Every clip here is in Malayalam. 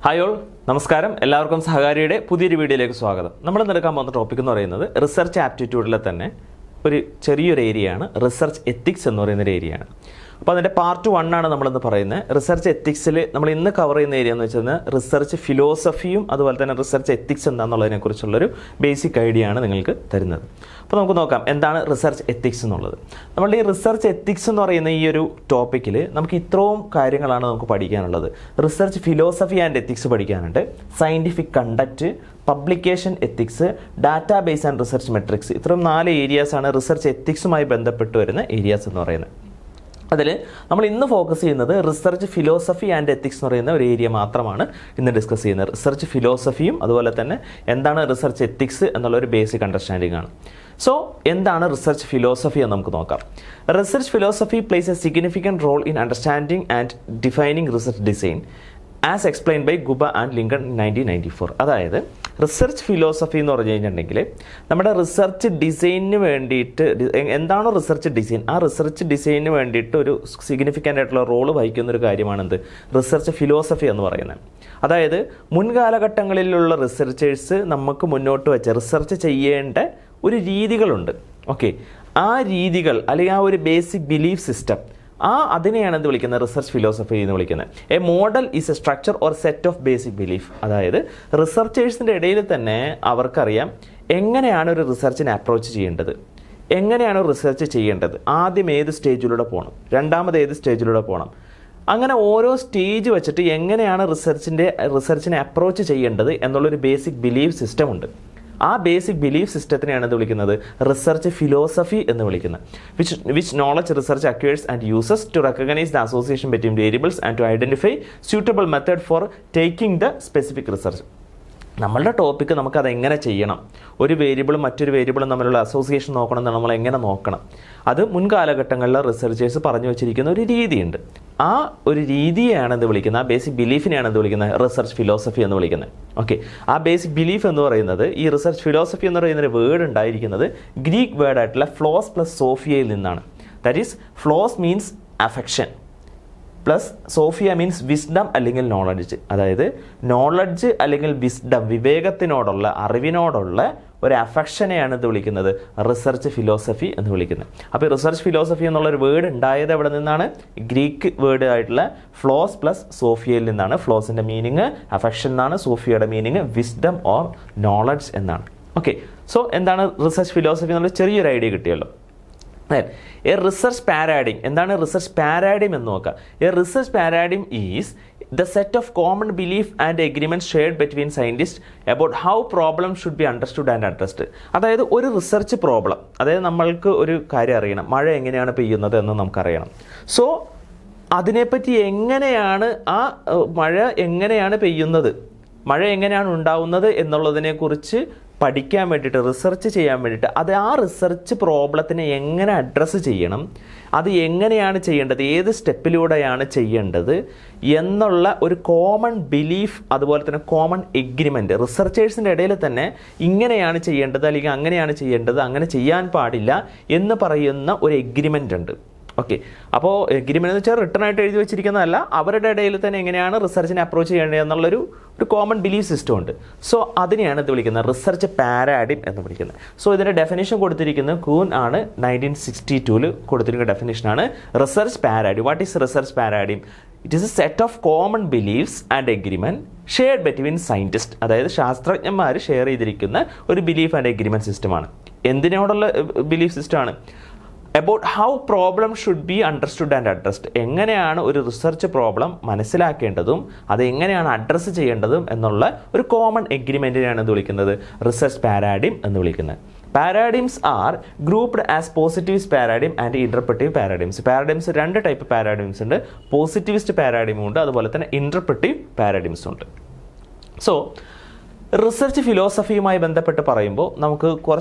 ഹായ് ഓൾ, നമസ്കാരം. എല്ലാവർക്കും സഹകാരിയുടെ പുതിയൊരു വീഡിയോയിലേക്ക് സ്വാഗതം. നമ്മൾ എടുക്കാൻ പോകുന്ന ടോപ്പിക് എന്ന് പറയുന്നത് റിസർച്ച് ആപ്റ്റിറ്റ്യൂഡിലെ തന്നെ ഒരു ചെറിയൊരു ഏരിയയാണ് റിസർച്ച് എത്തിക്സ് എന്ന് പറയുന്നൊരു ഏരിയയാണ്. അപ്പോൾ അതിൻ്റെ പാർട്ട് 1 ആണ് നമ്മളിന്ന് പറയുന്നത്. റിസർച്ച് എത്തിക്സിൽ നമ്മൾ ഇന്ന് കവർ ചെയ്യുന്ന ഏരിയ എന്ന് വെച്ചാൽ റിസർച്ച് ഫിലോസഫിയും അതുപോലെ തന്നെ റിസർച്ച് എത്തിക്സ് എന്താണെന്നുള്ളതിനെക്കുറിച്ചുള്ളൊരു ബേസിക് ഐഡിയ ആണ് നിങ്ങൾക്ക് തരുന്നത്. അപ്പോൾ നമുക്ക് നോക്കാം എന്താണ് റിസർച്ച് എത്തിക്സ് എന്നുള്ളത്. നമ്മളുടെ ഈ റിസർച്ച് എത്തിക്സ് എന്ന് പറയുന്ന ഈ ഒരു ടോപ്പിക്കിൽ നമുക്ക് ഇത്രയും കാര്യങ്ങളാണ് നമുക്ക് പഠിക്കാനുള്ളത്. റിസർച്ച് ഫിലോസഫി ആൻഡ് എത്തിക്സ് പഠിക്കാനുണ്ട്, scientific conduct, publication ethics, database and research matrix. ഇത്രയും 4 ഏരിയാസാണ് റിസർച്ച് എത്തിക്സുമായി ബന്ധപ്പെട്ട് വരുന്ന ഏരിയാസ് എന്ന് പറയുന്നത്. അതിൽ നമ്മൾ ഇന്ന് ഫോക്കസ് ചെയ്യുന്നത് റിസർച്ച് ഫിലോസഫി ആൻഡ് എത്തിക്സ് എന്ന് പറയുന്ന ഒരു ഏരിയ മാത്രമാണ് ഇന്ന് ഡിസ്കസ് ചെയ്യുന്നത്. റിസർച്ച് ഫിലോസഫിയും അതുപോലെ തന്നെ എന്താണ് റിസർച്ച് എത്തിക്സ് എന്നുള്ളൊരു ബേസിക് അണ്ടർസ്റ്റാൻഡിംഗ് ആണ്. സോ എന്താണ് റിസർച്ച് ഫിലോസഫി എന്ന് നമുക്ക് നോക്കാം. Research philosophy plays a significant role in understanding and defining research design as explain by Guba and Lincoln 1994. അതായത് റിസർച്ച് ഫിലോസഫി എന്ന് പറഞ്ഞു കഴിഞ്ഞിട്ടുണ്ടെങ്കിൽ നമ്മുടെ റിസർച്ച് ഡിസൈനിന് വേണ്ടിയിട്ട് എന്താണോ റിസർച്ച് ഡിസൈൻ, ആ റിസർച്ച് ഡിസൈനിന് വേണ്ടിയിട്ട് ഒരു സിഗ്നിഫിക്കൻ്റ് ആയിട്ടുള്ള റോള് വഹിക്കുന്ന ഒരു കാര്യമാണെന്ത് റിസർച്ച് ഫിലോസഫി എന്ന് പറയുന്നത്. അതായത് മുൻകാലഘട്ടങ്ങളിലുള്ള റിസർച്ചേഴ്സ് നമുക്ക് മുന്നോട്ട് വെച്ച റിസർച്ച് ചെയ്യേണ്ട ഒരു രീതികളുണ്ട്. ഓക്കെ, ആ രീതികൾ അല്ലെങ്കിൽ ആ ഒരു ബേസിക് ബിലീഫ് സിസ്റ്റം, അതിനെയാണ് എന്ത് വിളിക്കുന്നത് റിസർച്ച് ഫിലോസഫി എന്ന് വിളിക്കുന്നത്. A model is a structure or set of basic belief. അതായത് റിസർച്ചേഴ്സിൻ്റെ ഇടയിൽ തന്നെ അവർക്കറിയാം എങ്ങനെയാണ് ഒരു റിസർച്ചിനെ അപ്രോച്ച് ചെയ്യേണ്ടത്, എങ്ങനെയാണ് റിസർച്ച് ചെയ്യേണ്ടത്, ആദ്യം ഏത് സ്റ്റേജിലൂടെ പോകണം, രണ്ടാമത് ഏത് സ്റ്റേജിലൂടെ പോകണം, അങ്ങനെ ഓരോ സ്റ്റേജ് വെച്ചിട്ട് എങ്ങനെയാണ് റിസർച്ചിനെ അപ്രോച്ച് ചെയ്യേണ്ടത് എന്നുള്ളൊരു ബേസിക് ബിലീഫ് സിസ്റ്റം ഉണ്ട്. ആ ബേസിക് ബിലീഫ് സിസ്റ്റത്തിനെയാണ് എന്ത് വിളിക്കുന്നത് റിസർച്ച് ഫിലോസഫി എന്ന് വിളിക്കുന്നത്. Which knowledge research acquires and uses to recognise the association between variables and to identify suitable method for taking the specific research. നമ്മളുടെ ടോപ്പിക്ക് നമുക്കത് എങ്ങനെ ചെയ്യണം, ഒരു വേരിയബിളും മറ്റൊരു വേരിയബിളും തമ്മിലുള്ള അസോസിയേഷൻ നോക്കണം എന്ന് നമ്മൾ എങ്ങനെ നോക്കണം, അത് മുൻകാലഘട്ടങ്ങളിലെ റിസർച്ചേഴ്സ് പറഞ്ഞു വെച്ചിരിക്കുന്ന ഒരു രീതിയുണ്ട്. ആ ഒരു രീതിയെയാണ് എന്ത് വിളിക്കുന്നത്, ആ ബേസിക് ബിലീഫിനെയാണ് എന്ത് വിളിക്കുന്നത് റിസർച്ച് ഫിലോസഫി എന്ന് വിളിക്കുന്നത്. ഓക്കെ, ആ ബേസിക് ബിലീഫ് എന്ന് പറയുന്നത് ഈ റിസർച്ച് ഫിലോസഫി എന്ന് പറയുന്നൊരു വേർഡ് ഉണ്ടായിരിക്കുന്നത് ഗ്രീക്ക് വേർഡായിട്ടുള്ള ഫ്ലോസ് പ്ലസ് സോഫിയയിൽ നിന്നാണ്. That is philos means affection plus Sophia means wisdom അല്ലെങ്കിൽ നോളജ്. അതായത് നോളജ് അല്ലെങ്കിൽ വിസ്ഡം, വിവേകത്തിനോടുള്ള അറിവിനോടുള്ള ഒരു അഫെക്ഷനെയാണ് ഇത് വിളിക്കുന്നത് റിസർച്ച് ഫിലോസഫി എന്ന് വിളിക്കുന്നത്. അപ്പോൾ റിസർച്ച് ഫിലോസഫി എന്നുള്ളൊരു വേർഡ് ഉണ്ടായത് എവിടെ നിന്നാണ്? ഗ്രീക്ക് വേർഡ് ആയിട്ടുള്ള ഫ്ലോസ് പ്ലസ് സോഫിയയിൽ നിന്നാണ്. ഫ്ലോസിൻ്റെ മീനിങ് അഫെക്ഷൻ എന്നാണ്, സോഫിയയുടെ മീനിങ് വിസ്ഡം ഓർ നോളജ് എന്നാണ്. ഓക്കെ, സോ എന്താണ് റിസർച്ച് ഫിലോസഫി എന്നുള്ള ചെറിയൊരു ഐഡിയ കിട്ടിയല്ലോ. A research paradigm. എന്താണ് റിസർച്ച് പാരാഡിം എന്ന് നോക്കാം. A research paradigm is the set of common belief and agreement shared between scientist about how problem should be understood and addressed. അതായത് ഒരു റിസർച്ച് പ്രോബ്ലം, അതായത് നമ്മൾക്ക് ഒരു കാര്യം അറിയണം, മഴ എങ്ങനെയാണ് പെയ്യുന്നത് എന്ന് നമുക്കറിയണം. സോ അതിനെപ്പറ്റി എങ്ങനെയാണ് ആ മഴ എങ്ങനെയാണ് പെയ്യുന്നത്, മഴ എങ്ങനെയാണ് ഉണ്ടാവുന്നത് എന്നുള്ളതിനെക്കുറിച്ച് പഠിക്കാൻ വേണ്ടിയിട്ട്, റിസർച്ച് ചെയ്യാൻ വേണ്ടിയിട്ട്, അത് ആ റിസർച്ച് പ്രോബ്ലത്തിനെ എങ്ങനെ അഡ്രസ്സ് ചെയ്യണം, അത് എങ്ങനെയാണ് ചെയ്യേണ്ടത്, ഏത് സ്റ്റെപ്പിലൂടെയാണ് ചെയ്യേണ്ടത് എന്നുള്ള ഒരു കോമൺ ബിലീഫ്, അതുപോലെ തന്നെ കോമൺ എഗ്രിമെൻറ്റ് റിസർച്ചേഴ്സിൻ്റെ ഇടയിൽ തന്നെ ഇങ്ങനെയാണ് ചെയ്യേണ്ടത് അല്ലെങ്കിൽ അങ്ങനെയാണ് ചെയ്യേണ്ടത്, അങ്ങനെ ചെയ്യാൻ പാടില്ല എന്ന് പറയുന്ന ഒരു എഗ്രിമെൻ്റ് ഉണ്ട്. ഓക്കെ, അപ്പോൾ എഗ്രിമെൻ്റ് എന്ന് വെച്ചാൽ റിട്ടേൺ ആയിട്ട് എഴുതി വെച്ചിരിക്കുന്നതല്ല, അവരുടെ ഇടയിൽ തന്നെ എങ്ങനെയാണ് റിസർച്ചിനെ അപ്രോച്ച് ചെയ്യേണ്ടത് എന്നുള്ളൊരു കോമൺ ബിലീഫ് സിസ്റ്റം ഉണ്ട്. സോ അതിനെയാണ് ഇത് വിളിക്കുന്നത് റിസർച്ച് പാരാഡിം എന്ന് വിളിക്കുന്നത്. സോ ഇതിൻ്റെ ഡെഫിനേഷൻ കൊടുത്തിരിക്കുന്നത് കൂൻ ആണ് 1962 കൊടുത്തിരിക്കുന്ന ഡെഫിനേഷനാണ് research paradigm. What is research paradigm? It is a set of common beliefs and agreement shared between scientist. അതായത് ശാസ്ത്രജ്ഞന്മാർ ഷെയർ ചെയ്തിരിക്കുന്ന ഒരു ബിലീഫ് ആൻഡ് എഗ്രിമെൻറ്റ് സിസ്റ്റമാണ്. എന്തിനോടുള്ള ബിലീഫ് സിസ്റ്റമാണ്? About how problem should be understood and addressed. എങ്ങനെയാണ് ഒരു റിസർച്ച് പ്രോബ്ലം മനസ്സിലാക്കേണ്ടതും അത് എങ്ങനെയാണ് അഡ്രസ്സ് ചെയ്യേണ്ടതും എന്നുള്ള ഒരു കോമൺ എഗ്രിമെൻറ്റിനെയാണ് ഇത് വിളിക്കുന്നത് റിസർച്ച് പാരാഡിം എന്ന് വിളിക്കുന്നത്. Paradigms are grouped as positivist paradigm and interpretive paradigms. Paradigms 2 type paradigms ഉണ്ട്. പോസിറ്റിവിസ്റ്റ് പാരാഡിമും ഉണ്ട്, അതുപോലെ തന്നെ ഇൻ്റർപ്രറ്റീവ് പാരാഡിംസും ഉണ്ട്. സോ റിസർച്ച് ഫിലോസഫിയുമായി ബന്ധപ്പെട്ട് പറയുമ്പോൾ നമുക്ക്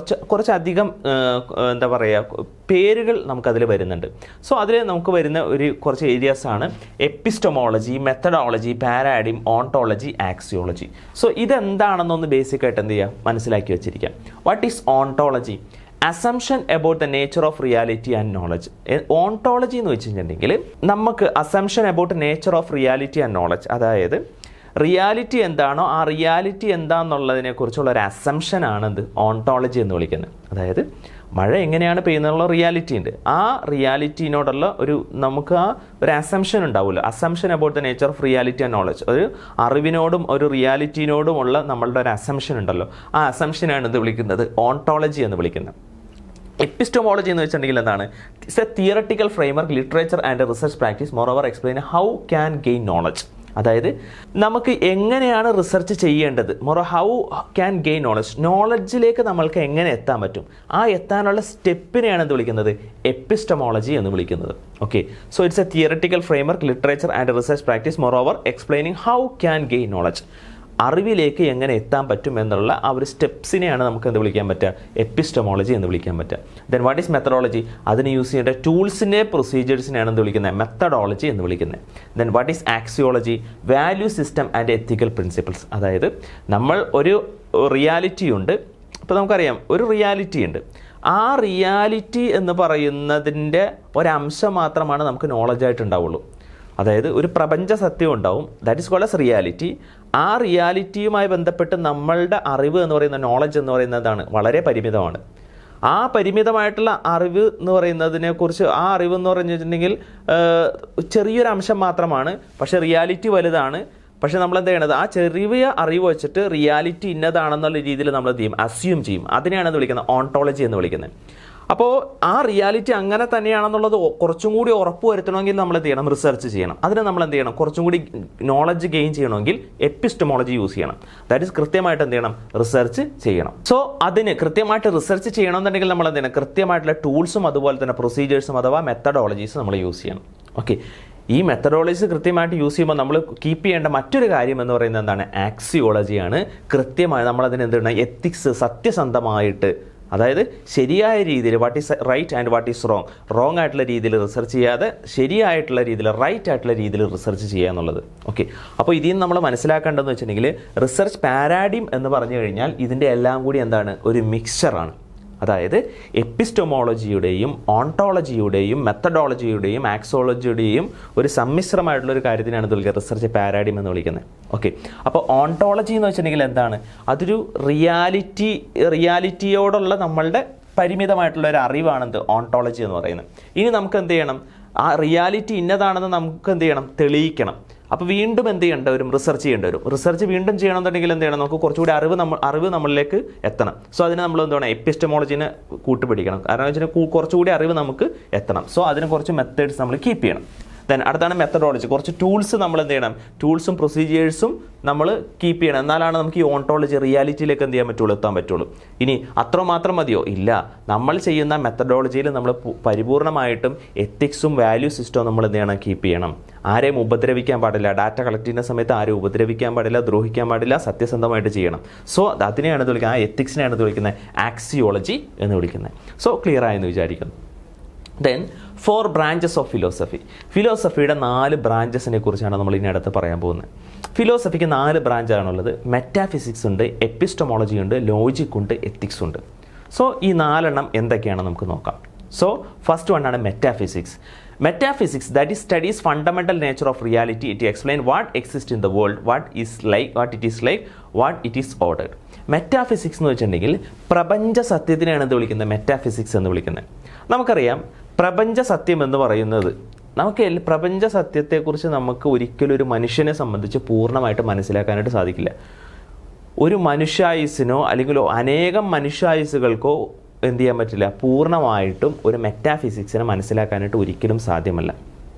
കുറച്ചധികം എന്താ പറയുക പേരുകൾ നമുക്കതിൽ വരുന്നുണ്ട്. സോ അതിൽ നമുക്ക് വരുന്ന കുറച്ച് ഏരിയാസാണ് epistemology, methodology, paradigm, ontology, axiology. So ഇതെന്താണെന്നൊന്ന് ബേസിക്കായിട്ട് എന്ത് ചെയ്യുക മനസ്സിലാക്കി വെച്ചിരിക്കാം. What is ontology? Assumption about the nature of reality and knowledge. Ontology എന്ന് വെച്ചിട്ടുണ്ടെങ്കിൽ നമുക്ക് assumption about nature of reality and knowledge, അതായത് റിയാലിറ്റി എന്താണോ ആ റിയാലിറ്റി എന്താണെന്നുള്ളതിനെക്കുറിച്ചുള്ള ഒരു അസംഷനാണ് എന്ത് ഓണ്ടോളജി എന്ന് വിളിക്കുന്നത്. അതായത് മഴ എങ്ങനെയാണ് പെയ്യുന്നുള്ള റിയാലിറ്റി ഉണ്ട്, ആ റിയാലിറ്റിനോടുള്ള നമുക്ക് ആ ഒരു അസംഷൻ ഉണ്ടാവുമല്ലോ, assumption about the nature of reality and knowledge. ഒരു അറിവിനോടും ഒരു റിയാലിറ്റിനോടുമുള്ള നമ്മളുടെ ഒരു അസംഷൻ ഉണ്ടല്ലോ, ആ അസംഷനാണ് ഇത് വിളിക്കുന്നത് ഓണ്ടോളജി എന്ന് വിളിക്കുന്നത്. എപ്പിസ്റ്റമോളജി എന്ന് വെച്ചിട്ടുണ്ടെങ്കിൽ എന്താണ്? It's a theoretical framework literature and research practice more over explain how can gain knowledge. അതായത് നമുക്ക് എങ്ങനെയാണ് റിസർച്ച് ചെയ്യേണ്ടത്, ഹൗ ക്യാൻ ഗെയിൻ നോളജ്, നോളജിലേക്ക് നമ്മൾക്ക് എങ്ങനെ എത്താൻ പറ്റും, ആ എത്താനുള്ള സ്റ്റെപ്പിനെയാണ് എന്ത് വിളിക്കുന്നത്? എപ്പിസ്റ്റമോളജി എന്ന് വിളിക്കുന്നത്. Okay, so it's a theoretical framework literature and research practice moreover explaining how can gain knowledge. അറിവിലേക്ക് എങ്ങനെ എത്താൻ പറ്റും എന്നുള്ള ആ ഒരു സ്റ്റെപ്സിനെയാണ് നമുക്ക് എന്ത് വിളിക്കാൻ പറ്റുക? എപ്പിസ്റ്റമോളജി എന്ന് വിളിക്കാൻ പറ്റുക. Then what is methodology? അതിന് യൂസ് ചെയ്യേണ്ട ടൂൾസിൻ്റെ പ്രൊസീജിയേഴ്സിനെയാണ് എന്ത് വിളിക്കുന്നത്? മെത്തഡോളജി എന്ന് വിളിക്കുന്നത്. Then what is axiology? Value system and ethical principles. അതായത് നമ്മൾ ഒരു റിയാലിറ്റി ഉണ്ട്, ഇപ്പോൾ നമുക്കറിയാം ഒരു റിയാലിറ്റി ഉണ്ട്, ആ റിയാലിറ്റി എന്ന് പറയുന്നതിൻ്റെ ഒരംശം മാത്രമാണ് നമുക്ക് നോളജായിട്ടുണ്ടാവുള്ളൂ. അതായത് ഒരു പ്രപഞ്ച സത്യം ഉണ്ടാവും, that is called as reality. ആ റിയാലിറ്റിയുമായി ബന്ധപ്പെട്ട് നമ്മളുടെ അറിവ് എന്ന് പറയുന്ന നോളജ് എന്ന് പറയുന്നതാണ് വളരെ പരിമിതമാണ്. ആ പരിമിതമായിട്ടുള്ള അറിവ് എന്ന് പറയുന്നതിനെക്കുറിച്ച്, ആ അറിവ് എന്ന് പറഞ്ഞു വെച്ചിട്ടുണ്ടെങ്കിൽ ചെറിയൊരു അംശം മാത്രമാണ്, പക്ഷേ റിയാലിറ്റി വലുതാണ്. പക്ഷേ നമ്മൾ എന്ത് ചെയ്യണത്? ആ ചെറിയ അറിവ് വെച്ചിട്ട് റിയാലിറ്റി ഇന്നതാണെന്നുള്ള രീതിയിൽ നമ്മൾ എന്ത് ചെയ്യും? അസ്യൂം ചെയ്യും. അതിനെയാണ് എന്ത് വിളിക്കുന്നത്? ഓണ്ടോളജി എന്ന് വിളിക്കുന്നത്. അപ്പോൾ ആ റിയാലിറ്റി അങ്ങനെ തന്നെയാണെന്നുള്ളത് കുറച്ചും കൂടി ഉറപ്പ് വരുത്തണമെങ്കിൽ നമ്മൾ എന്ത് ചെയ്യണം? റിസർച്ച് ചെയ്യണം. അതിന് നമ്മൾ എന്ത് ചെയ്യണം? കുറച്ചും കൂടി നോളജ് ഗെയിൻ ചെയ്യണമെങ്കിൽ എപ്പിസ്റ്റമോളജി യൂസ് ചെയ്യണം. ദാറ്റ് ഈസ് കൃത്യമായിട്ട് എന്ത് ചെയ്യണം? റിസർച്ച് ചെയ്യണം. സോ അതിന് കൃത്യമായിട്ട് റിസർച്ച് ചെയ്യണമെന്നുണ്ടെങ്കിൽ നമ്മൾ എന്ത് ചെയ്യണം? കൃത്യമായിട്ടുള്ള ടൂൾസും അതുപോലെ തന്നെ പ്രൊസീജിയേഴ്സും അഥവാ മെത്തഡോളജീസ് നമ്മൾ യൂസ് ചെയ്യണം. ഓക്കെ, ഈ മെത്തഡോളജീസ് കൃത്യമായിട്ട് യൂസ് ചെയ്യുമ്പോൾ നമ്മൾ കീപ്പ് ചെയ്യേണ്ട മറ്റൊരു കാര്യം എന്ന് പറയുന്നത് എന്താണ്? ആക്സിയോളജിയാണ്. കൃത്യമായി നമ്മളതിന് എന്ത് ചെയ്യണം? എത്തിക്സ്, സത്യസന്ധമായിട്ട്, അതായത് ശരിയായ രീതിയിൽ what is right and what is wrong, wrong ആയിട്ടുള്ള രീതിയിൽ റിസർച്ച് ചെയ്യാതെ ശരിയായിട്ടുള്ള രീതിയിൽ റൈറ്റ് ആയിട്ടുള്ള രീതിയിൽ റിസർച്ച് ചെയ്യുക എന്നുള്ളത്. ഓക്കെ, അപ്പോൾ ഇതിൽ നിന്ന് നമ്മൾ മനസ്സിലാക്കേണ്ടതെന്ന് വെച്ചിട്ടുണ്ടെങ്കിൽ റിസർച്ച് പാരാഡിം എന്ന് പറഞ്ഞു കഴിഞ്ഞാൽ ഇതിൻ്റെ എല്ലാം കൂടി എന്താണ്? ഒരു മിക്സ്ചറാണ്. അതായത് എപ്പിസ്റ്റമോളജിയുടെയും ഓണ്ടോളജിയുടെയും മെത്തഡോളജിയുടെയും ആക്സോളജിയുടെയും ഒരു സമ്മിശ്രമായിട്ടുള്ളൊരു കാര്യത്തിനാണ് ഇതിൽ റിസർച്ച് പാരാഡിം എന്ന് വിളിക്കുന്നത്. ഓക്കെ, അപ്പോൾ ഓണ്ടോളജി എന്ന് വെച്ചിട്ടുണ്ടെങ്കിൽ എന്താണ്? അതൊരു റിയാലിറ്റിയോടുള്ള നമ്മളുടെ പരിമിതമായിട്ടുള്ള ഒരു അറിവാണെന്ത് ഓണ്ടോളജി എന്ന് പറയുന്നത്. ഇനി നമുക്ക് എന്ത് ചെയ്യണം? ആ റിയാലിറ്റി ഇന്നതാണെന്ന് നമുക്ക് എന്ത് ചെയ്യണം? തെളിയിക്കണം. അപ്പോൾ വീണ്ടും എന്ത് ചെയ്യേണ്ട വരും? റിസർച്ച് ചെയ്യേണ്ടി വരും. റിസർച്ച് വീണ്ടും ചെയ്യണമെന്നുണ്ടെങ്കിൽ എന്ത് ചെയ്യണം? നമുക്ക് കുറച്ചുകൂടി അറിവ് നമ്മളിലേക്ക് എത്തണം. സോ അതിന് നമ്മൾ എന്താണ്? എപ്പിസ്റ്റമോളജിനെ കൂട്ടുപിടിക്കണം. കാരണം എന്ന് വെച്ചാൽ കുറച്ചുകൂടി അറിവ് നമുക്ക് എത്തണം. സോ അതിന് കുറച്ച് മെത്തേഡ്സ് നമ്മൾ കീപ്പ് ചെയ്യണം. ദെൻ അടുത്താണ് മെത്തഡോളജി. കുറച്ച് ടൂൾസ് നമ്മൾ എന്ത് ചെയ്യണം? ടൂൾസും പ്രൊസീജിയേഴ്സും നമ്മൾ കീപ്പ് ചെയ്യണം. എന്നാലാണ് നമുക്ക് ഈ ഓണ്ടോളജി റിയാലിറ്റിയിലേക്ക് എന്ത് ചെയ്യാൻ പറ്റുള്ളൂ? എത്താൻ പറ്റുള്ളൂ. ഇനി അത്രമാത്രം മതിയോ? ഇല്ല. നമ്മൾ ചെയ്യുന്ന മെത്തഡോളജിയിൽ നമ്മൾ പരിപൂർണമായിട്ടും എത്തിക്സും വാല്യൂ സിസ്റ്റവും നമ്മൾ എന്ത് ചെയ്യണം? കീപ്പ് ചെയ്യണം. ആരെയും ഉപദ്രവിക്കാൻ പാടില്ല. ഡാറ്റ കളക്ട് ചെയ്യുന്ന സമയത്ത് ആരെയും ഉപദ്രവിക്കാൻ പാടില്ല, ദ്രോഹിക്കാൻ പാടില്ല, സത്യസന്ധമായിട്ട് ചെയ്യണം. സോ അതിനെയാണ് ഇത് വിളിക്കുന്നത്, ആ എത്തിക്സിനെയാണ് ഇത് വിളിക്കുന്നത് ആക്സിയോളജി എന്ന് വിളിക്കുന്നത്. സോ ക്ലിയർ ആയെന്ന് വിചാരിക്കുന്നു. Then 4 branches of philosophy. ഫിലോസഫിയുടെ 4 ബ്രാഞ്ചസിനെ കുറിച്ചാണ് നമ്മൾ ഇനി അടുത്ത് പറയാൻ പോകുന്നത്. ഫിലോസഫിക്ക് 4 ബ്രാഞ്ചാണുള്ളത്. മെറ്റാഫിസിക്സ് ഉണ്ട്, എപ്പിസ്റ്റമോളജി ഉണ്ട്, ലോജിക് ഉണ്ട്, എത്തിക്സ് ഉണ്ട്. സോ ഈ 4 എന്തൊക്കെയാണെന്ന് നമുക്ക് നോക്കാം. സോ ഫസ്റ്റ് വൺ ആണ് metaphysics. Metaphysics, that is studies fundamental nature of reality. It explains what exists in the world, what it is like, what it is ordered. Metaphysics എന്ന് വെച്ചിട്ടുണ്ടെങ്കിൽ പ്രപഞ്ച സത്യത്തിനെയാണ് എന്ത് വിളിക്കുന്നത്? മെറ്റാഫിസിക്സ് എന്ന് വിളിക്കുന്നത്. നമുക്കറിയാം പ്രപഞ്ച സത്യം എന്ന് പറയുന്നത്, പ്രപഞ്ച സത്യത്തെക്കുറിച്ച് നമുക്ക് ഒരിക്കലും ഒരു മനുഷ്യനെ സംബന്ധിച്ച് പൂർണ്ണമായിട്ട് മനസ്സിലാക്കാനായിട്ട് സാധിക്കില്ല. ഒരു മനുഷ്യായുസിനോ അല്ലെങ്കിൽ അനേകം മനുഷ്യായുസുകൾക്കോ എന്ത് ചെയ്യാൻ പറ്റില്ല? പൂർണ്ണമായിട്ടും ഒരു മെറ്റാഫിസിക്സിനെ മനസ്സിലാക്കാനായിട്ട് ഒരിക്കലും സാധ്യമല്ല.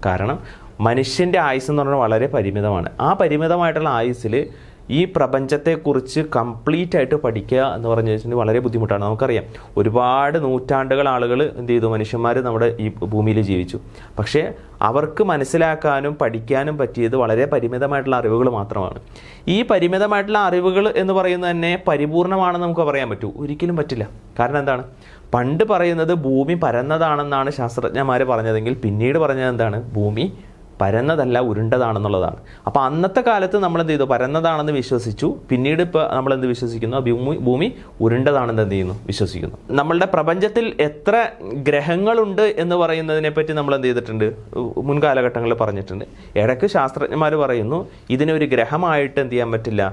കാരണം മനുഷ്യൻ്റെ ആയുസ് എന്ന് പറഞ്ഞാൽ വളരെ പരിമിതമാണ്. ആ പരിമിതമായിട്ടുള്ള ആയുസ്സിൽ ഈ പ്രപഞ്ചത്തെക്കുറിച്ച് കംപ്ലീറ്റ് ആയിട്ട് പഠിക്കുക എന്ന് പറഞ്ഞു വെച്ചിട്ടുണ്ടെങ്കിൽ വളരെ ബുദ്ധിമുട്ടാണ്. നമുക്കറിയാം ഒരുപാട് നൂറ്റാണ്ടുകൾ ആളുകൾ എന്ത് ചെയ്തു? മനുഷ്യന്മാർ നമ്മുടെ ഈ ഭൂമിയിൽ ജീവിച്ചു. പക്ഷേ അവർക്ക് മനസ്സിലാക്കാനും പഠിക്കാനും പറ്റിയത് വളരെ പരിമിതമായിട്ടുള്ള അറിവുകൾ മാത്രമാണ്. ഈ പരിമിതമായിട്ടുള്ള അറിവുകൾ എന്ന് പറയുന്നത് തന്നെ പരിപൂർണമാണെന്ന് നമുക്ക് പറയാൻ പറ്റൂ? ഒരിക്കലും പറ്റില്ല. കാരണം എന്താണ്? പണ്ട് പറയുന്നത് ഭൂമി പരന്നതാണെന്നാണ് ശാസ്ത്രജ്ഞന്മാർ പറഞ്ഞതെങ്കിൽ പിന്നീട് പറഞ്ഞത് എന്താണ്? ഭൂമി പരന്നതല്ല ഉരുണ്ടതാണെന്നുള്ളതാണ്. അപ്പോൾ അന്നത്തെ കാലത്ത് നമ്മൾ എന്ത് ചെയ്തു? പരന്നതാണെന്ന് വിശ്വസിച്ചു. പിന്നീട് ഇപ്പോൾ നമ്മൾ എന്ത് വിശ്വസിക്കുന്നു? ഭൂമി ഉരുണ്ടതാണെന്ന് എന്ത് ചെയ്യുന്നു? വിശ്വസിക്കുന്നു. നമ്മളുടെ പ്രപഞ്ചത്തിൽ എത്ര ഗ്രഹങ്ങളുണ്ട് എന്ന് പറയുന്നതിനെ പറ്റി നമ്മൾ എന്ത് ചെയ്തിട്ടുണ്ട്? മുൻകാലഘട്ടങ്ങളിൽ പറഞ്ഞിട്ടുണ്ട്. ഇടയ്ക്ക് ശാസ്ത്രജ്ഞന്മാർ പറയുന്നു ഇതിനെ ഒരു ഗ്രഹമായിട്ട് എന്ത് ചെയ്യാൻ പറ്റില്ല,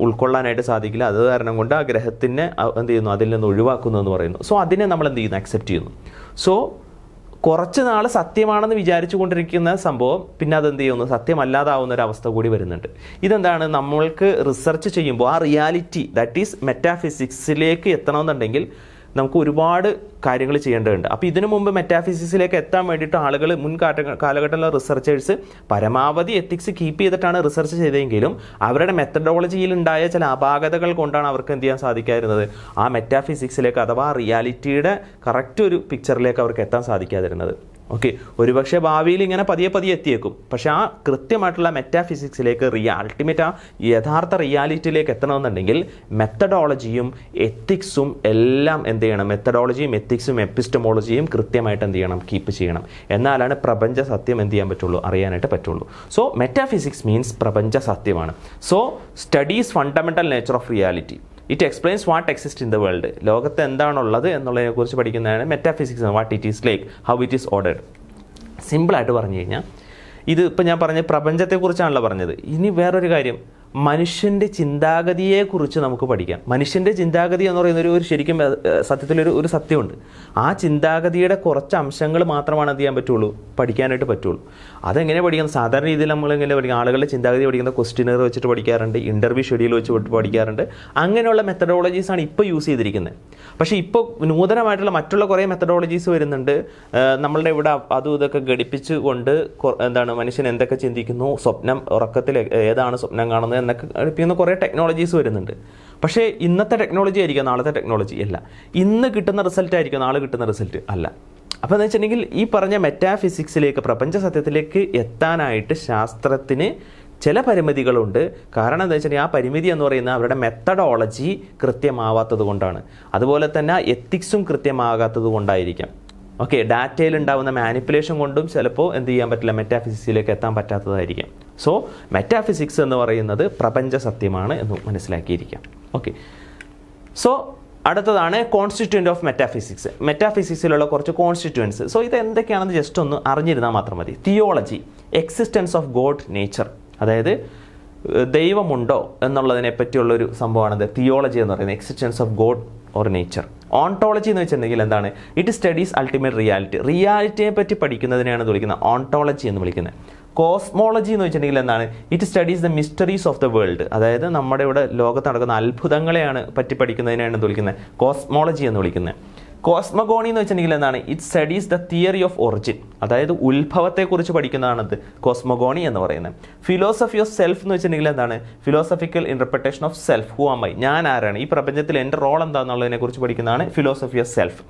ഉൾക്കൊള്ളാനായിട്ട് സാധിക്കില്ല. അത് കാരണം കൊണ്ട് ആ ഗ്രഹത്തിനെ എന്ത് ചെയ്യുന്നു? അതിൽ നിന്ന് ഒഴിവാക്കുന്നു എന്ന് പറയുന്നു. സോ അതിനെ നമ്മൾ എന്ത് ചെയ്യുന്നു? അക്സെപ്റ്റ് ചെയ്യുന്നു. സോ കുറച്ച് നാൾ സത്യമാണെന്ന് വിചാരിച്ചു കൊണ്ടിരിക്കുന്ന സംഭവം പിന്നെ അതെന്ത് ചെയ്യുന്നു? സത്യമല്ലാതാവുന്ന ഒരു അവസ്ഥ കൂടി വരുന്നുണ്ട്. ഇതെന്താണ്? നമ്മൾക്ക് റിസർച്ച് ചെയ്യുമ്പോൾ ആ റിയാലിറ്റി ദാറ്റ് ഈസ് മെറ്റാഫിസിക്സിലേക്ക് എത്തണമെന്നുണ്ടെങ്കിൽ നമുക്ക് ഒരുപാട് കാര്യങ്ങൾ ചെയ്യേണ്ടതുണ്ട്. അപ്പോൾ ഇതിനു മുമ്പ് മെറ്റാഫിസിക്സിലേക്ക് എത്താൻ വേണ്ടിയിട്ട് ആളുകൾ കാലഘട്ടത്തിലുള്ള റിസർച്ചേഴ്സ് പരമാവധി എത്തിക്സ് കീപ്പ് ചെയ്തിട്ടാണ് റിസർച്ച് ചെയ്തതെങ്കിലും അവരുടെ മെത്തഡോളജിയിൽ ഉണ്ടായ ചില അപാകതകൾ കൊണ്ടാണ് അവർക്ക് എന്ത് ചെയ്യാൻ സാധിക്കാതിരുന്നത്? ആ മെറ്റാഫിസിക്സിലേക്ക് അഥവാ റിയാലിറ്റിയുടെ കറക്റ്റ് ഒരു പിക്ചറിലേക്ക് അവർക്ക് എത്താൻ സാധിക്കാതിരുന്നത്. ഓക്കെ, ഒരുപക്ഷെ ഭാവിയിൽ ഇങ്ങനെ പതിയെ എത്തിയേക്കും. പക്ഷെ ആ കൃത്യമായിട്ടുള്ള മെറ്റാഫിസിക്സിലേക്ക് അൾട്ടിമേറ്റ് ആ യഥാർത്ഥ റിയാലിറ്റിയിലേക്ക് എത്തണമെന്നുണ്ടെങ്കിൽ മെത്തഡോളജിയും എത്തിക്സും എല്ലാം എന്ത് ചെയ്യണം? മെത്തഡോളജിയും എത്തിക്സും എപ്പിസ്റ്റമോളജിയും കൃത്യമായിട്ട് എന്ത് ചെയ്യണം? കീപ്പ് ചെയ്യണം. എന്നാലാണ് പ്രപഞ്ച സത്യം എന്ത് ചെയ്യാൻ പറ്റുള്ളൂ? അറിയാനായിട്ട് പറ്റുള്ളൂ. സോ മെറ്റാഫിസിക്സ് മീൻസ് പ്രപഞ്ച സത്യമാണ്. So studies fundamental nature of reality. It explains what exist in the world. ലോകത്ത് എന്താണുള്ളത് എന്നുള്ളതിനെക്കുറിച്ച് പഠിക്കുന്നതാണ് metaphysics. What it is like, how it is ordered. സിമ്പിളായിട്ട് പറഞ്ഞു കഴിഞ്ഞാൽ ഇത് ഇപ്പം ഞാൻ പറഞ്ഞ പ്രപഞ്ചത്തെക്കുറിച്ചാണല്ലോ പറഞ്ഞത്. ഇനി വേറൊരു കാര്യം, മനുഷ്യൻ്റെ ചിന്താഗതിയെക്കുറിച്ച് നമുക്ക് പഠിക്കാം. മനുഷ്യൻ്റെ ചിന്താഗതി എന്ന് പറയുന്ന ശരിക്കും സത്യത്തിലൊരു സത്യമുണ്ട്. ആ ചിന്താഗതിയുടെ കുറച്ച് അംശങ്ങൾ മാത്രമാണ് എന്ത് ചെയ്യാൻ പറ്റുള്ളൂ? പഠിക്കാനായിട്ട് പറ്റുള്ളൂ. അതെങ്ങനെ പഠിക്കുന്നത്? സാധാരണ രീതിയിൽ നമ്മളെങ്ങനെ പഠിക്കും? ആളുകളുടെ ചിന്താഗതി പഠിക്കുന്ന ക്വസ്റ്റ്യനർ വെച്ചിട്ട് പഠിക്കാറുണ്ട്, ഇൻ്റർവ്യൂ ഷെഡ്യൂൾ വെച്ച് പഠിക്കാറുണ്ട്. അങ്ങനെയുള്ള മെത്തഡോളജീസാണ് ഇപ്പോൾ യൂസ് ചെയ്തിരിക്കുന്നത്. പക്ഷേ ഇപ്പോൾ നൂതനമായിട്ടുള്ള മറ്റുള്ള കുറേ മെത്തഡോളജീസ് വരുന്നുണ്ട്. നമ്മളുടെ ഇവിടെ അതും ഇതൊക്കെ ഘടിപ്പിച്ച് കൊണ്ട് എന്താണ് മനുഷ്യൻ എന്തൊക്കെ ചിന്തിക്കുന്നു, സ്വപ്നം, ഉറക്കത്തിൽ ഏതാണ് സ്വപ്നം കാണുന്നത് എന്നൊക്കെ ഘടിപ്പിക്കുന്ന കുറേ ടെക്നോളജീസ് വരുന്നുണ്ട്. പക്ഷേ ഇന്നത്തെ ടെക്നോളജി ആയിരിക്കും നാളത്തെ ടെക്നോളജി അല്ല. ഇന്ന് കിട്ടുന്ന റിസൾട്ട് ആയിരിക്കും നാളെ കിട്ടുന്ന റിസൾട്ട് അല്ല. അപ്പോൾ എന്ന് വെച്ചിട്ടുണ്ടെങ്കിൽ ഈ പറഞ്ഞ മെറ്റാഫിസിക്സിലേക്ക്, പ്രപഞ്ച സത്യത്തിലേക്ക് എത്താനായിട്ട് ശാസ്ത്രത്തിന് ചില പരിമിതികളുണ്ട്. കാരണം എന്താ വെച്ചിട്ടുണ്ടെങ്കിൽ ആ പരിമിതി എന്ന് പറയുന്നത് അവരുടെ മെത്തഡോളജി കൃത്യമാവാത്തത് കൊണ്ടാണ്. അതുപോലെ തന്നെ എത്തിക്സും കൃത്യമാകാത്തത് കൊണ്ടായിരിക്കാം. ഓക്കെ, ഡാറ്റയിൽ ഉണ്ടാകുന്ന മാനിപ്പുലേഷൻ കൊണ്ടും ചിലപ്പോൾ എന്ത് ചെയ്യാൻ പറ്റില്ല? മെറ്റാഫിസിക്സിലേക്ക് എത്താൻ പറ്റാത്തതായിരിക്കാം. സോ മെറ്റാഫിസിക്സ് എന്ന് പറയുന്നത് പ്രപഞ്ച സത്യമാണ് എന്ന് മനസ്സിലാക്കിയിരിക്കാം. ഓക്കെ, സോ അടുത്തതാണ് കോൺസ്റ്റിറ്റ്യൂവൻ്റ് ഓഫ് മെറ്റാഫിസിക്സ്. മെറ്റാഫിസിക്സിലുള്ള കുറച്ച് കോൺസ്റ്റിറ്റ്യൂവൻസ്. സോ ഇത് എന്തൊക്കെയാണെന്ന് ജസ്റ്റ് ഒന്ന് അറിഞ്ഞിരുന്നാൽ മാത്രം മതി. Theology, existence of God, nature, അതായത് ദൈവമുണ്ടോ എന്നുള്ളതിനെ പറ്റിയുള്ളൊരു സംഭവമാണ് തിയോളജി എന്ന് പറയുന്നത്. Existence of God or nature. Ontology എന്ന് വെച്ചിട്ടുണ്ടെങ്കിൽ എന്താണ്? It studies ultimate reality. റിയാലിറ്റിയെ പറ്റി പഠിക്കുന്നതിനെയാണ് വിളിക്കുന്നത് ഓൺടോളജി എന്ന് വിളിക്കുന്നത്. കോസ്മോളജി എന്ന് വെച്ചിട്ടുണ്ടെങ്കിൽ എന്താണ്? It studies the mysteries of the world. അതായത് നമ്മുടെ ഇവിടെ ലോകത്ത് നടക്കുന്ന അത്ഭുതങ്ങളെയാണ് പറ്റി പഠിക്കുന്നതിനെയാണ് വിളിക്കുന്നത് കോസ്മോളജി എന്ന് വിളിക്കുന്നത്. കോസ്മഗോണി എന്ന് വെച്ചിട്ടുണ്ടെങ്കിൽ എന്താണ്? It studies the theory of origin. അതായത് ഉത്ഭവത്തെക്കുറിച്ച് പഠിക്കുന്നതാണത് കോസ്മഗോണി എന്ന് പറയുന്നത്. ഫിലോസഫി ഓഫ് സെൽഫ് എന്ന് വെച്ചിട്ടുണ്ടെങ്കിൽ എന്താണ്? Philosophical interpretation of self. Who am I, ഞാൻ ആരാണ്, ഈ പ്രപഞ്ചത്തിൽ എൻ്റെ റോൾ എന്താണെന്നുള്ളതിനെ കുറിച്ച് പഠിക്കുന്നതാണ് ഫിലോസഫി ഓഫ് സെൽഫ്.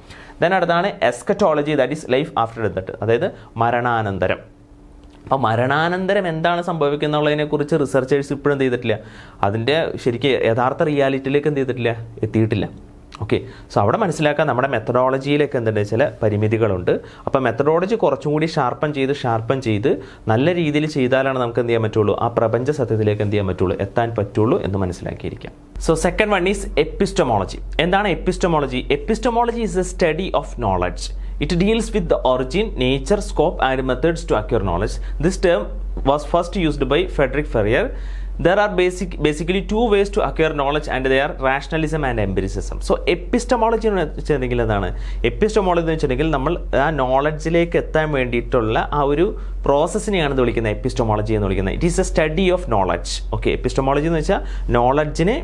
ദെൻ അടുത്താണ് eschatology, that is life after death, അതായത് മരണാനന്തരം. അപ്പോൾ മരണാനന്തരം എന്താണ് സംഭവിക്കുന്നുള്ളതിനെക്കുറിച്ച് റിസർച്ചേഴ്സ് ഇപ്പോഴും എന്ത് ചെയ്തിട്ടില്ല? അതിൻ്റെ ശരിക്കും യഥാർത്ഥ റിയാലിറ്റിയിലേക്ക് എന്ത് ചെയ്തിട്ടില്ല? എത്തിയിട്ടില്ല. ഓക്കെ, സോ അവിടെ മനസ്സിലാക്കാൻ നമ്മുടെ മെത്തഡോളജിയിലേക്ക് എന്തുണ്ട്? ചില പരിമിതികളുണ്ട്. അപ്പോൾ മെത്തഡോളജി കുറച്ചും കൂടി ഷാർപ്പൻ ചെയ്ത് നല്ല രീതിയിൽ ചെയ്താലാണ് നമുക്ക് എന്ത് ചെയ്യാൻ പറ്റുള്ളൂ? ആ പ്രപഞ്ച സത്യത്തിലേക്ക് എന്ത് ചെയ്യാൻ പറ്റുള്ളൂ? എത്താൻ പറ്റുള്ളൂ എന്ന് മനസ്സിലാക്കിയിരിക്കാം. So second one is epistemology. എന്താണ് epistemology? Epistemology is a study of knowledge. It deals with the origin, nature, scope and methods to acquire knowledge. This term was first used by Frederick Ferrier. There are basically two ways to acquire knowledge and they are rationalism and empiricism. So epistemology എന്ന് വെച്ചിട്ടുണ്ടെങ്കിൽ എന്താണ്? എപ്പിസ്റ്റമോളജി എന്ന് വെച്ചിട്ടുണ്ടെങ്കിൽ നമ്മൾ ആ നോളജിലേക്ക് എത്താൻ വേണ്ടിയിട്ടുള്ള ആ ഒരു പ്രോസസ്സിനെയാണ് വിളിക്കുന്നത് എപ്പിസ്റ്റമോളജി എന്ന് വിളിക്കുന്നത്. It is a study of knowledge. Okay, epistemology എന്ന് വെച്ചാൽ നോളജിനെ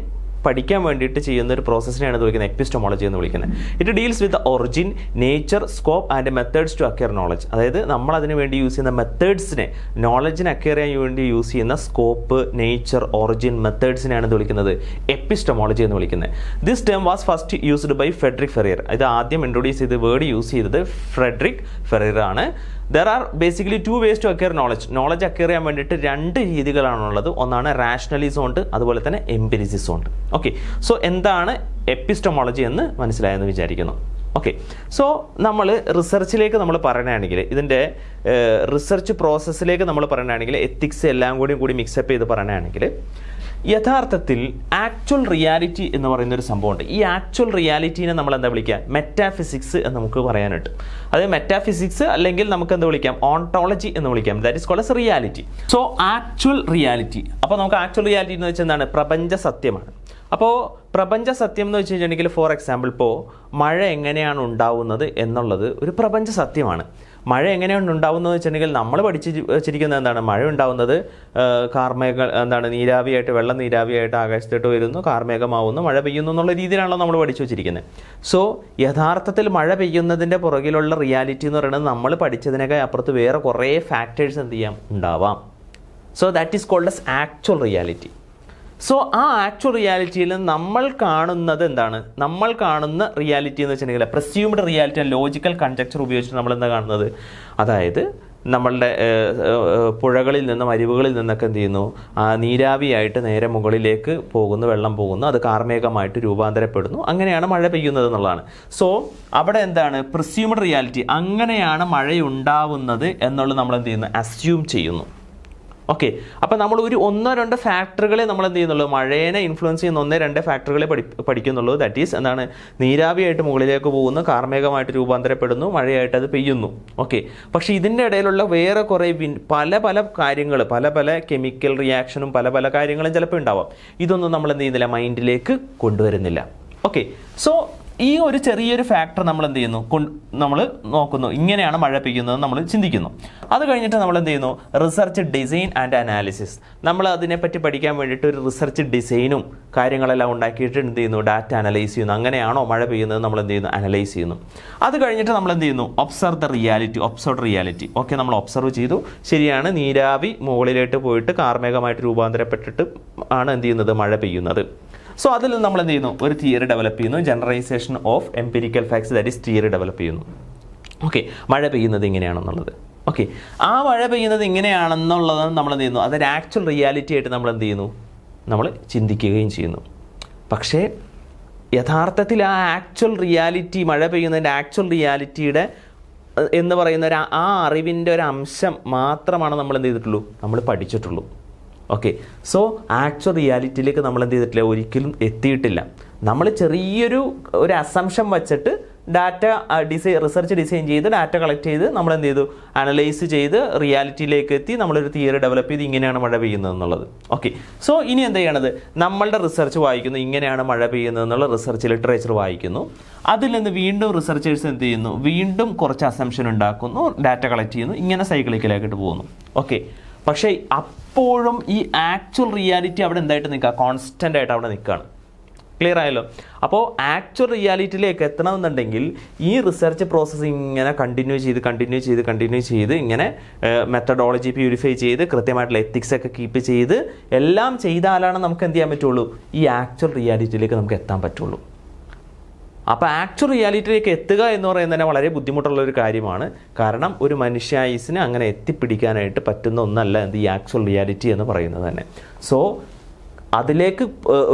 പഠിക്കാൻ വേണ്ടിയിട്ട് ചെയ്യുന്ന ഒരു പ്രോസസ്സിനെയാണ് വിളിക്കുന്നത് എപ്പിസ്റ്റമോളജി എന്ന് വിളിക്കുന്നത്. It deals with origin, nature, scope and methods to acquire knowledge. അതായത് നമ്മൾ അതിന് വേണ്ടി യൂസ് ചെയ്യുന്ന മെത്തേഡ്സിനെ, നോളജിനെ അക്വയർ ചെയ്യാൻ വേണ്ടി യൂസ് ചെയ്യുന്ന സ്കോപ്പ്, നേച്ചർ, ഒറിജിൻ, മെത്തേഡ്സിനെയാണ് വിളിക്കുന്നത് എപ്പിസ്റ്റമോളജി എന്ന് വിളിക്കുന്നത്. This term was first used by Frederick Ferrier. ഇത് ആദ്യം ഇൻട്രൊഡ്യൂസ് ചെയ്ത് വേർഡ് യൂസ് ചെയ്തത് ഫ്രെഡറിക് ഫെറിയർ ആണ്. There are basically two ways to acquire knowledge. Knowledge acquire ചെയ്യാൻ വേണ്ടിയിട്ട് രണ്ട് രീതികളാണുള്ളത്. ഒന്നാണ് റാഷണലിസം ഉണ്ട്, അതുപോലെ തന്നെ എംപിരിസിസം ഉണ്ട്. ഓക്കെ, സോ എന്താണ് എപ്പിസ്റ്റമോളജി എന്ന് മനസ്സിലായെന്ന് വിചാരിക്കുന്നു. ഓക്കെ. സോ നമ്മൾ റിസർച്ചിലേക്ക് നമ്മൾ പറയുകയാണെങ്കിൽ, ഇതിൻ്റെ റിസർച്ച് പ്രോസസ്സിലേക്ക് നമ്മൾ പറയുകയാണെങ്കിൽ, എത്തിക്സ് എല്ലാം കൂടി മിക്സപ്പ് ചെയ്ത് പറയുകയാണെങ്കിൽ, യഥാർത്ഥത്തിൽ ആക്ച്വൽ റിയാലിറ്റി എന്ന് പറയുന്നൊരു സംഭവമുണ്ട്. ഈ ആക്ച്വൽ റിയാലിറ്റീനെ നമ്മൾ എന്താ വിളിക്കുക? മെറ്റാഫിസിക്സ് എന്ന് നമുക്ക് പറയാനായിട്ട്. അത് മെറ്റാഫിസിക്സ് അല്ലെങ്കിൽ നമുക്ക് എന്താ വിളിക്കാം? ഓണ്ടോളജി എന്ന് വിളിക്കാം. That is called as reality. So actual reality, അപ്പോൾ നമുക്ക് ആക്ച്വൽ റിയാലിറ്റി എന്ന് വെച്ചാൽ എന്താണ്? പ്രപഞ്ച സത്യമാണ്. അപ്പോൾ പ്രപഞ്ച സത്യം എന്ന് വെച്ച് കഴിഞ്ഞിട്ടുണ്ടെങ്കിൽ, ഫോർ എക്സാമ്പിൾ, ഇപ്പോൾ മഴ എങ്ങനെയാണ് ഉണ്ടാവുന്നത് എന്നുള്ളത് ഒരു പ്രപഞ്ച സത്യമാണ്. മഴ എങ്ങനെയാണ് ഉണ്ടാവുന്നത് വെച്ചിട്ടുണ്ടെങ്കിൽ, നമ്മൾ പഠിച്ച് വെച്ചിരിക്കുന്നത് എന്താണ്? മഴ ഉണ്ടാവുന്നത് കാർമേഘ നീരാവിയായിട്ട്, വെള്ളം നീരാവിയായിട്ട് ആകാശത്തോട്ട് വരുന്നു, കാർമേഘമാവുന്നു, മഴ പെയ്യുന്നു എന്നുള്ള രീതിയിലാണല്ലോ നമ്മൾ പഠിച്ചു വെച്ചിരിക്കുന്നത്. സോ യഥാർത്ഥത്തിൽ മഴ പെയ്യുന്നതിൻ്റെ പുറകിലുള്ള റിയാലിറ്റി എന്ന് പറയുന്നത് നമ്മൾ പഠിച്ചതിനേക്കാൾ അപ്പുറത്ത് വേറെ കുറേ ഫാക്ടേഴ്സ് എന്ത് ചെയ്യാം? ഉണ്ടാവാം. So that is called as actual reality. So ആ ആക്ച്വൽ റിയാലിറ്റിയിൽ നമ്മൾ കാണുന്നത് എന്താണ്? നമ്മൾ കാണുന്ന റിയാലിറ്റി എന്ന് വെച്ചിട്ടുണ്ടെങ്കിൽ presumed reality and logical conjecture ഉപയോഗിച്ചിട്ട് നമ്മൾ എന്താ കാണുന്നത്? അതായത് നമ്മളുടെ പുഴകളിൽ നിന്നും അരുവികളിൽ നിന്നൊക്കെ എന്ത് ചെയ്യുന്നു? നീരാവിയായിട്ട് നേരെ മുകളിലേക്ക് പോകുന്നു, വെള്ളം പോകുന്നു, അത് കാർമേഘമായിട്ട് രൂപാന്തരപ്പെടുന്നു, അങ്ങനെയാണ് മഴ പെയ്യുന്നത് എന്നുള്ളതാണ്. സോ അവിടെ എന്താണ്? പ്രസ്യൂംഡ് റിയാലിറ്റി, അങ്ങനെയാണ് മഴയുണ്ടാവുന്നത് എന്നുള്ളത് നമ്മൾ എന്ത് ചെയ്യുന്നു? അസ്യൂം ചെയ്യുന്നു. ഓക്കെ. അപ്പോൾ നമ്മൾ ഒരു 1-2 ഫാക്ടറുകളെ നമ്മൾ എന്ത് ചെയ്യുന്നുള്ളൂ? മഴേനെ ഇൻഫ്ലുവൻസ് ചെയ്യുന്ന 1-2 ഫാക്ടറുകളെ പഠിക്കുന്നുള്ളൂ. ദാറ്റ് ഈസ് എന്താണ്? നീരാവിയായിട്ട് മുകളിലേക്ക് പോകുന്നു, കാർമേഘമായിട്ട് രൂപാന്തരപ്പെടുന്നു, മഴയായിട്ട് അത് പെയ്യുന്നു. ഓക്കെ. പക്ഷേ ഇതിൻ്റെ ഇടയിലുള്ള വേറെ കുറേ പല കാര്യങ്ങൾ, പല കെമിക്കൽ റിയാക്ഷനും പല കാര്യങ്ങളും ചിലപ്പോൾ ഉണ്ടാവാം. ഇതൊന്നും നമ്മൾ എന്ത് ചെയ്യുന്നില്ല? മൈൻഡിലേക്ക് കൊണ്ടുവരുന്നില്ല. ഓക്കെ. സോ ഈ ഒരു ചെറിയൊരു ഫാക്ടർ നമ്മൾ എന്ത് ചെയ്യുന്നു? നമ്മൾ നോക്കുന്നു, ഇങ്ങനെയാണ് മഴ പെയ്യുന്നത് നമ്മൾ ചിന്തിക്കുന്നു. അത് കഴിഞ്ഞിട്ട് നമ്മൾ എന്ത് ചെയ്യുന്നു? Research design and analysis. നമ്മൾ അതിനെപ്പറ്റി പഠിക്കാൻ വേണ്ടിയിട്ട് ഒരു റിസർച്ച് ഡിസൈനും കാര്യങ്ങളെല്ലാം ഉണ്ടാക്കിയിട്ട് എന്ത് ചെയ്യുന്നു? ഡാറ്റ അനലൈസ് ചെയ്യുന്നു. അങ്ങനെയാണോ മഴ പെയ്യുന്നത് നമ്മൾ എന്ത് ചെയ്യുന്നു? അനലൈസ് ചെയ്യുന്നു. അത് കഴിഞ്ഞിട്ട് നമ്മൾ എന്ത് ചെയ്യുന്നു? Observe the reality, observe reality. Okay, നമ്മൾ ഒബ്സർവ് ചെയ്തു, ശരിയാണ്, നീരാവി മുകളിലോട്ട് പോയിട്ട് കാർമേഘമായിട്ട് രൂപാന്തരപ്പെട്ടിട്ട് ആണ് എന്ത് ചെയ്യുന്നത്? മഴ പെയ്യുന്നത്. സോ അതിൽ നമ്മൾ എന്ത് ചെയ്യുന്നു? ഒരു തിയറി ഡെവലപ്പ് ചെയ്യുന്നു, generalization of empirical facts, that is theory develop ചെയ്യുന്നു. ഓക്കെ, മഴ പെയ്യുന്നത് ഇങ്ങനെയാണെന്നുള്ളത്. ഓക്കെ, ആ മഴ പെയ്യുന്നത് ഇങ്ങനെയാണെന്നുള്ളത് നമ്മൾ എന്ത് ചെയ്യുന്നു? അതൊരു ആക്ച്വൽ റിയാലിറ്റി ആയിട്ട് നമ്മൾ എന്ത് ചെയ്യുന്നു? നമ്മൾ ചിന്തിക്കുകയും ചെയ്യുന്നു. പക്ഷേ യഥാർത്ഥത്തിൽ ആ ആക്ച്വൽ റിയാലിറ്റി, മഴ പെയ്യുന്നതിൻ്റെ ആക്ച്വൽ റിയാലിറ്റിയുടെ എന്ന് പറയുന്ന ആ അറിവിൻ്റെ ഒരു അംശം മാത്രമാണ് നമ്മൾ എന്ത് ചെയ്തിട്ടുള്ളൂ? നമ്മൾ പഠിച്ചിട്ടുള്ളൂ. ഓക്കെ. സോ ആക്ച്വൽ റിയാലിറ്റിയിലേക്ക് നമ്മൾ എന്ത് ചെയ്തിട്ടില്ല? ഒരിക്കലും എത്തിയിട്ടില്ല. നമ്മൾ ചെറിയൊരു അസംഷൻ വച്ചിട്ട് ഡാറ്റ റിസർച്ച് ഡിസൈൻ ചെയ്ത് ഡാറ്റ കളക്ട് ചെയ്ത് നമ്മൾ എന്ത് ചെയ്തു? അനലൈസ് ചെയ്ത് റിയാലിറ്റിയിലേക്ക് എത്തി നമ്മളൊരു തിയറി ഡെവലപ്പ് ചെയ്ത് ഇങ്ങനെയാണ് മഴ പെയ്യുന്നത് എന്നുള്ളത്. ഓക്കെ. സോ ഇനി എന്ത് ചെയ്യണത്? നമ്മളുടെ റിസർച്ച് വായിക്കുന്നു, ഇങ്ങനെയാണ് മഴ പെയ്യുന്നത് എന്നുള്ള റിസർച്ച് ലിറ്ററേച്ചർ വായിക്കുന്നു. അതിൽ നിന്ന് വീണ്ടും റിസർച്ചേഴ്സ് എന്ത് ചെയ്യുന്നു? വീണ്ടും കുറച്ച് അസംഷൻ ഉണ്ടാക്കുന്നു, ഡാറ്റ കളക്ട് ചെയ്യുന്നു, ഇങ്ങനെ സൈക്കിളിക്കലാക്കിയിട്ട് പോകുന്നു. ഓക്കെ. പക്ഷേ അപ്പോഴും ഈ ആക്ച്വൽ റിയാലിറ്റി അവിടെ എന്തായിട്ട് നിൽക്കുക? കോൺസ്റ്റൻ്റ് ആയിട്ട് അവിടെ നിൽക്കുകയാണ്. ക്ലിയർ ആയല്ലോ? അപ്പോൾ ആക്ച്വൽ റിയാലിറ്റിയിലേക്ക് എത്തണമെന്നുണ്ടെങ്കിൽ ഈ റിസർച്ച് പ്രോസസ്സ് ഇങ്ങനെ കണ്ടിന്യൂ ചെയ്ത് ഇങ്ങനെ മെത്തഡോളജി പ്യൂരിഫൈ ചെയ്ത് കൃത്യമായിട്ടുള്ള എത്തിക്സ് ഒക്കെ കീപ്പ് ചെയ്ത് എല്ലാം ചെയ്താലാണ് നമുക്ക് എന്ത് ചെയ്യാൻ പറ്റുള്ളൂ? ഈ ആക്ച്വൽ റിയാലിറ്റിയിലേക്ക് നമുക്ക് എത്താൻ പറ്റുള്ളൂ. അപ്പോൾ ആക്ച്വൽ റിയാലിറ്റിയിലേക്ക് എത്തുക എന്ന് പറയുന്നത് തന്നെ വളരെ ബുദ്ധിമുട്ടുള്ള ഒരു കാര്യമാണ്. കാരണം ഒരു മനുഷ്യായുസിന് അങ്ങനെ എത്തിപ്പിടിക്കാനായിട്ട് പറ്റുന്ന ഒന്നല്ല ഈ ആക്ച്വൽ റിയാലിറ്റി എന്ന് പറയുന്നത് തന്നെ. സോ അതിലേക്ക്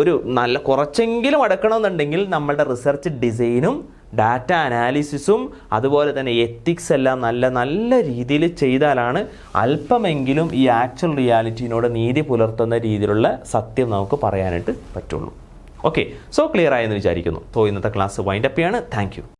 ഒരു നല്ല കുറച്ചെങ്കിലും അടക്കണമെന്നുണ്ടെങ്കിൽ നമ്മളുടെ റിസർച്ച് ഡിസൈനും ഡാറ്റ അനാലിസിസും അതുപോലെ തന്നെ എത്തിക്സ് എല്ലാം നല്ല രീതിയിൽ ചെയ്താലാണ് അല്പമെങ്കിലും ഈ ആക്ച്വൽ റിയാലിറ്റിയോട് നീതി പുലർത്തുന്ന രീതിയിലുള്ള സത്യം നമുക്ക് പറയാനായിട്ട് പറ്റുള്ളൂ. ഓക്കെ. സോ ക്ലിയർ ആയെന്ന് വിചാരിക്കുന്നു. സോ ഇന്നത്തെ ക്ലാസ് വൈൻഡപ്പ് ചെയ്യാണ്. Thank you.